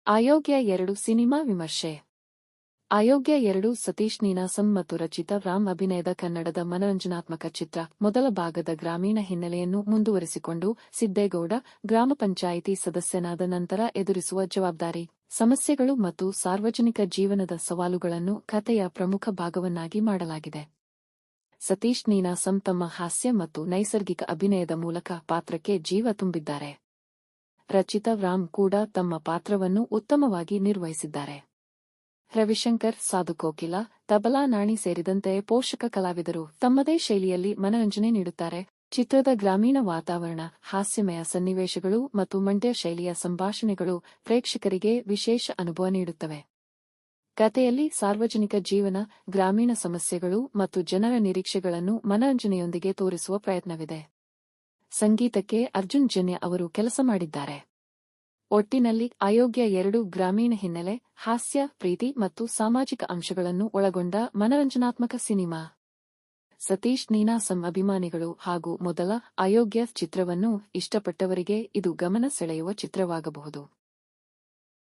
ಅಯೋಗ್ಯ 2 cinema ವಿಮರ್ಶೆ. ಅಯೋಗ್ಯ 2 ಸತೀಶ್ ನೀನಾಸಂ ಮತ್ತು ರಚಿತಾ ರಾಮ್ ಅಭಿನಯದ ಕನ್ನಡದ ಮನರಂಜನಾತ್ಮಕ ಚಿತ್ರ. ಮೊದಲ ಭಾಗದ ಗ್ರಾಮೀಣ ಹಿನ್ನೆಲೆಯನ್ನು ಮುಂದುವರಿಸಿಕೊಂಡು ಸಿದ್ದೇಗೌಡ ಗ್ರಾಮ ಪಂಚಾಯಿತಿ ಸದಸ್ಯನಾದ ನಂತರ ಎದುರಿಸುವ ಜವಾಬ್ದಾರಿ, ಸಮಸ್ಯೆಗಳು ಮತ್ತು ಸಾರ್ವಜನಿಕ ಜೀವನದ ಸವಾಲುಗಳನ್ನು ಕಥೆಯ ಪ್ರಮುಖ ಭಾಗವನ್ನಾಗಿ ಮಾಡಲಾಗಿದೆ. ಸತೀಶ್ ನೀನಾಸಂ ತಮ್ಮ ಹಾಸ್ಯ ಮತ್ತು ನೈಸರ್ಗಿಕ ಅಭಿನಯದ ಮೂಲಕ ಪಾತ್ರಕ್ಕೆ ಜೀವ ತುಂಬಿದ್ದಾರೆ. ರಚಿತಾ ರಾಮ್ ಕೂಡ ತಮ್ಮ ಪಾತ್ರವನ್ನು ಉತ್ತಮವಾಗಿ ನಿರ್ವಹಿಸಿದ್ದಾರೆ. ರವಿಶಂಕರ್, ಸಾಧುಕೋಕಿಲ, ತಬಲಾ ನಾಣಿ ಸೇರಿದಂತೆ ಪೋಷಕ ಕಲಾವಿದರು ತಮ್ಮದೇ ಶೈಲಿಯಲ್ಲಿ ಮನರಂಜನೆ ನೀಡುತ್ತಾರೆ. ಚಿತ್ರದ ಗ್ರಾಮೀಣ ವಾತಾವರಣ, ಹಾಸ್ಯಮಯ ಸನ್ನಿವೇಶಗಳು ಮತ್ತು ಮಂಡ್ಯ ಶೈಲಿಯ ಸಂಭಾಷಣೆಗಳು ಪ್ರೇಕ್ಷಕರಿಗೆ ವಿಶೇಷ ಅನುಭವ ನೀಡುತ್ತವೆ. ಕಥೆಯಲ್ಲಿ ಸಾರ್ವಜನಿಕ ಜೀವನ, ಗ್ರಾಮೀಣ ಸಮಸ್ಯೆಗಳು ಮತ್ತು ಜನರ ನಿರೀಕ್ಷೆಗಳನ್ನು ಮನರಂಜನೆಯೊಂದಿಗೆ ತೋರಿಸುವ ಪ್ರಯತ್ನವಿದೆ. ಸಂಗೀತಕ್ಕೆ ಅರ್ಜುನ್ ಜನ್ಯ ಅವರು ಕೆಲಸ ಮಾಡಿದ್ದಾರೆ. ಒಟ್ಟಿನಲ್ಲಿ ಅಯೋಗ್ಯ 2 ಗ್ರಾಮೀಣ ಹಿನ್ನೆಲೆ, ಹಾಸ್ಯ, ಪ್ರೀತಿ ಮತ್ತು ಸಾಮಾಜಿಕ ಅಂಶಗಳನ್ನು ಒಳಗೊಂಡ ಮನರಂಜನಾತ್ಮಕ ಸಿನಿಮಾ. ಸತೀಶ್ ನೀನಾಸಂ ಅಭಿಮಾನಿಗಳು ಹಾಗೂ ಮೊದಲ ಅಯೋಗ್ಯ ಚಿತ್ರವನ್ನು ಇಷ್ಟಪಟ್ಟವರಿಗೆ ಇದು ಗಮನ ಸೆಳೆಯುವ ಚಿತ್ರವಾಗಬಹುದು.